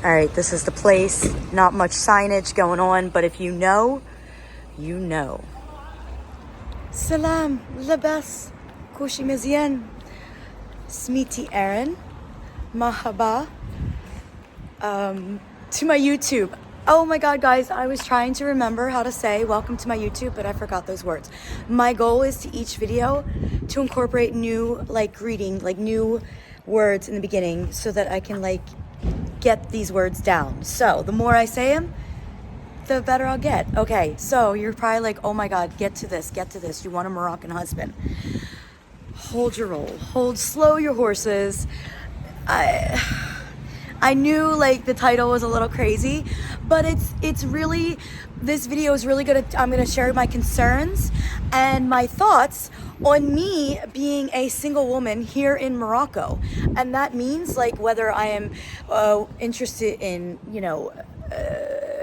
All right, this is the place. Not much signage going on, but if you know, you know. Salam, labas, kushi mezien, smiti Aaron, mahaba, to my YouTube. Oh my God, guys, I was trying to remember how to say welcome to my YouTube, but I forgot those words. My goal is to each video to incorporate new greeting, new words in the beginning so that I can get these words down. So the more I say them, the better I'll get. Okay, so you're probably like, oh my God, get to this. You want a Moroccan husband. Hold your roll. Slow your horses. I knew the title was a little crazy, but it's really, this video is really I'm gonna share my concerns and my thoughts on me being a single woman here in Morocco. And that means whether I am interested in,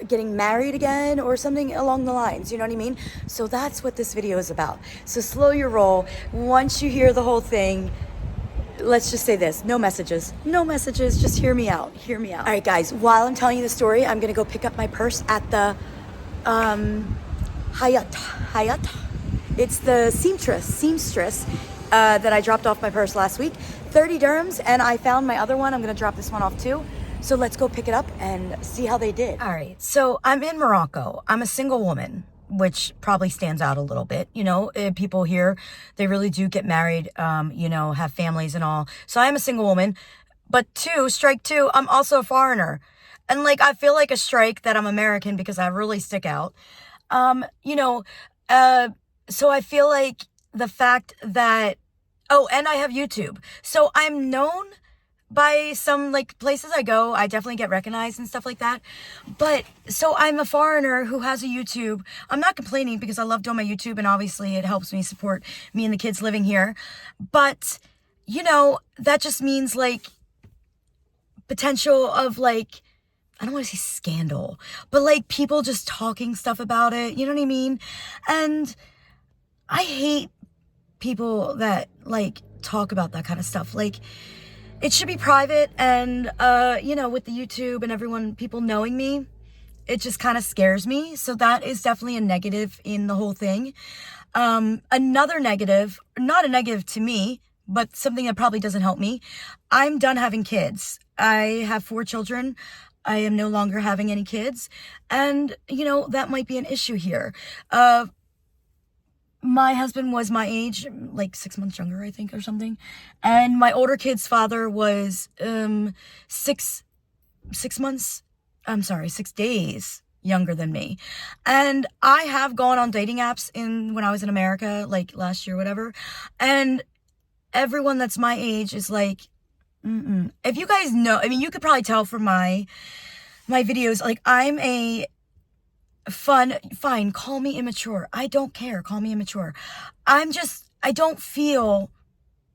getting married again or something along the lines, you know what I mean? So that's what this video is about. So slow your roll. Once you hear the whole thing, let's just say this, no messages, just hear me out. All right, guys, while I'm telling you the story, I'm gonna go pick up my purse at the Hayat. It's the seamstress that I dropped off my purse last week. 30 dirhams, and I found my other one. I'm gonna drop this one off too. So let's go pick it up and see how they did. All right, so I'm in Morocco. I'm a single woman, which probably stands out a little bit. People here, they really do get married, have families and all. So I am a single woman, but strike two, I'm also a foreigner. And I feel like a strike that I'm American because I really stick out. So I feel like the fact that, and I have YouTube. So I'm known by some places I go, I definitely get recognized and stuff like that. But so I'm a foreigner who has a YouTube. I'm not complaining because I love doing my YouTube and obviously it helps me support me and the kids living here. But, that just means potential of I don't want to say scandal, but people just talking stuff about it. You know what I mean? And I hate people that talk about that kind of stuff. It should be private, and with the YouTube and people knowing me, it just kind of scares me. So that is definitely a negative in the whole thing. Another negative, not a negative to me, but something that probably doesn't help me. I'm done having kids. I have 4 children. I am no longer having any kids. And, that might be an issue here. My husband was my age, 6 months younger, I think, or something. And my older kid's father was 6 days younger than me. And I have gone on dating apps when I was in America, last year, whatever. And everyone that's my age is mm-mm. If you guys know, you could probably tell from my videos, I'm a fine, call me immature. I don't care, call me immature. I don't feel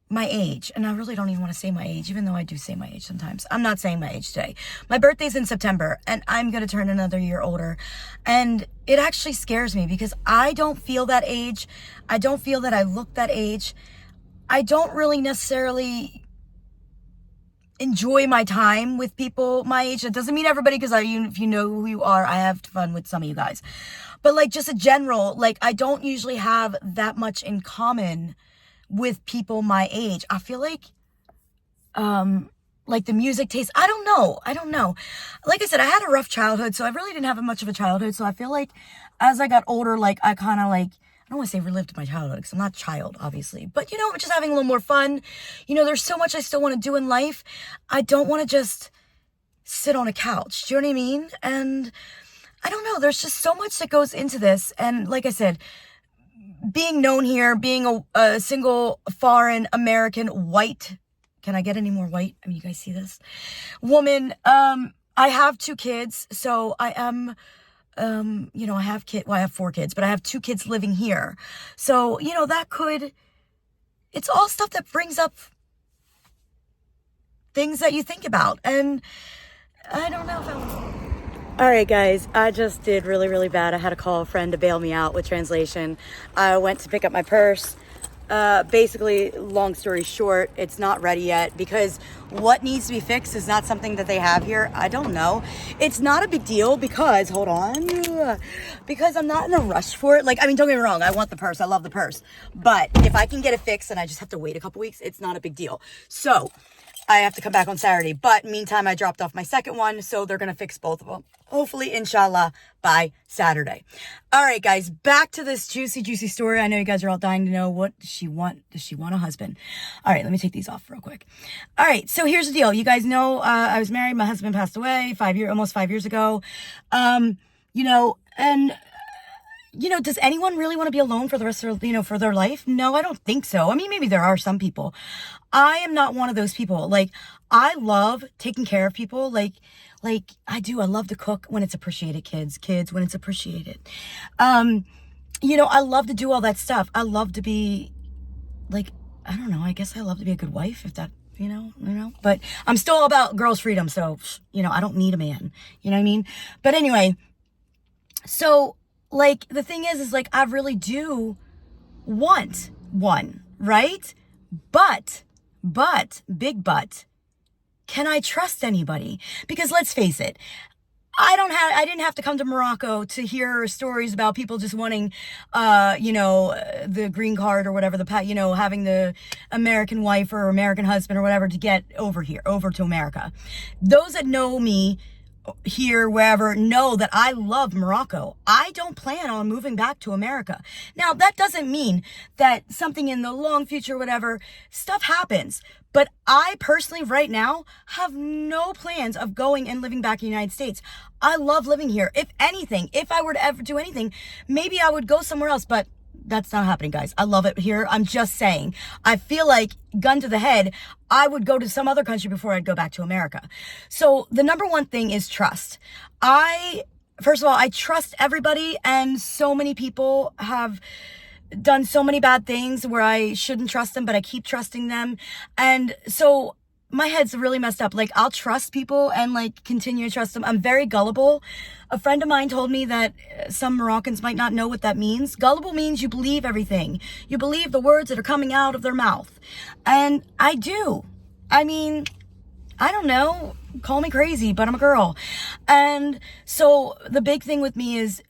my age, and I really don't even want to say my age, even though I do say my age sometimes. I'm not saying my age today. My birthday's in September, and I'm going to turn another year older, and it actually scares me because I don't feel that age. I don't feel that I look that age. I don't really necessarily enjoy my time with people my age. It doesn't mean everybody, because if you know who you are, I have fun with some of you guys. But just a general, I don't usually have that much in common with people my age. I feel the music taste, I don't know. Like I said, I had a rough childhood, so I really didn't have much of a childhood. So I feel as I got older, I kind of I don't want to say relived my childhood because I'm not a child, obviously. But, just having a little more fun. There's so much I still want to do in life. I don't want to just sit on a couch. Do you know what I mean? And I don't know. There's just so much that goes into this. And like I said, being known here, being a single foreign American white, can I get any more white? You guys see this? Woman, I have 2 kids. So I am... I have I have 4 kids, but I have 2 kids living here. So, it's all stuff that brings up things that you think about. And I don't know if all right, guys, I just did really, really bad. I had to call a friend to bail me out with translation. I went to pick up my purse. Basically, long story short, it's not ready yet because what needs to be fixed is not something that they have here. I don't know. It's not a big deal because, hold on, because I'm not in a rush for it. Like, I mean, don't get me wrong. I want the purse. I love the purse. But if I can get it fixed and I just have to wait a couple weeks, it's not a big deal. So I have to come back on Saturday. But meantime, I dropped off my second one. So they're going to fix both of them. Hopefully, inshallah, by Saturday. All right, guys, back to this juicy story. I know you guys are all dying to know what she want. Does she want a husband? All right, let me take these off real quick. All right, so here's the deal. You guys know I was married. My husband passed away almost 5 years ago. Does anyone really want to be alone for the rest of for their life? No, I don't think so. I mean, maybe there are some people. I am not one of those people. Like, I love taking care of people. Like I do. I love to cook when it's appreciated, kids when it's appreciated. I love to do all that stuff. I love to be like, I don't know. I guess I love to be a good wife if that, but I'm still all about girls' freedom. So, I don't need a man, you know what I mean? But anyway, so like, the thing is like, I really do want one, right? But, big but, can I trust anybody? Because let's face it, I didn't have to come to Morocco to hear stories about people just wanting, the green card or whatever, having the American wife or American husband or whatever to get over to America. Those that know me here, wherever, know that I love Morocco. I don't plan on moving back to America. Now, that doesn't mean that something in the long future, whatever, stuff happens. But I personally, right now, have no plans of going and living back in the United States. I love living here. If anything, if I were to ever do anything, maybe I would go somewhere else, but that's not happening, guys. I love it here. I'm just saying. I feel like, gun to the head, I would go to some other country before I'd go back to America. So the number one thing is trust. First of all, I trust everybody, and so many people have done so many bad things where I shouldn't trust them, but I keep trusting them. And so my head's really messed up. Like, I'll trust people and like continue to trust them. I'm very gullible. A friend of mine told me that some Moroccans might not know what that means. Gullible means you believe everything. You believe the words that are coming out of their mouth. And I do. I mean, I don't know. Call me crazy, but I'm a girl. And so the big thing with me is,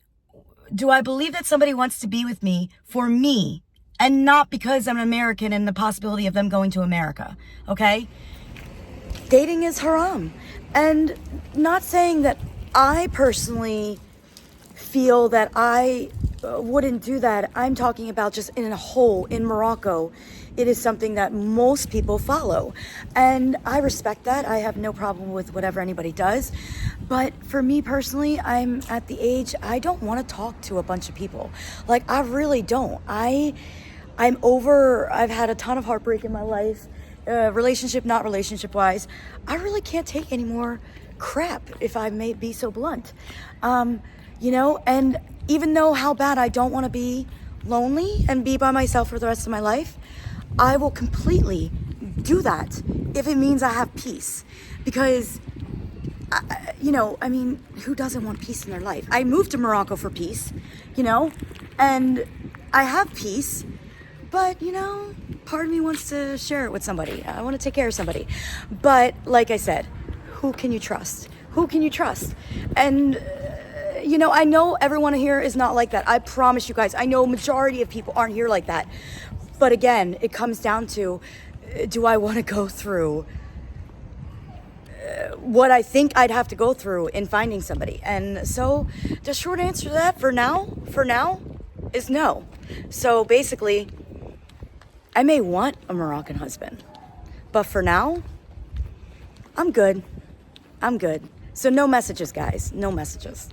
do I believe that somebody wants to be with me for me and not because I'm an American and the possibility of them going to America? Okay? Dating is haram. And not saying that I personally feel that I wouldn't do that. I'm talking about just in a whole, in Morocco. It is something that most people follow. And I respect that. I have no problem with whatever anybody does. But for me personally, I'm at the age, I don't want to talk to a bunch of people. Like, I really don't. I've had a ton of heartbreak in my life. Relationship, not relationship wise. I really can't take any more crap, if I may be so blunt. And even though how bad I don't want to be lonely and be by myself for the rest of my life, I will completely do that if it means I have peace. Because, who doesn't want peace in their life? I moved to Morocco for peace, and I have peace, but, part of me wants to share it with somebody. I want to take care of somebody. But like I said, who can you trust? Who can you trust? And, I know everyone here is not like that. I promise you guys, I know majority of people aren't here like that. But again, it comes down to, do I want to go through what I think I'd have to go through in finding somebody? And so the short answer to that for now is no. So basically, I may want a Moroccan husband, but for now, I'm good. So no messages, guys. No messages.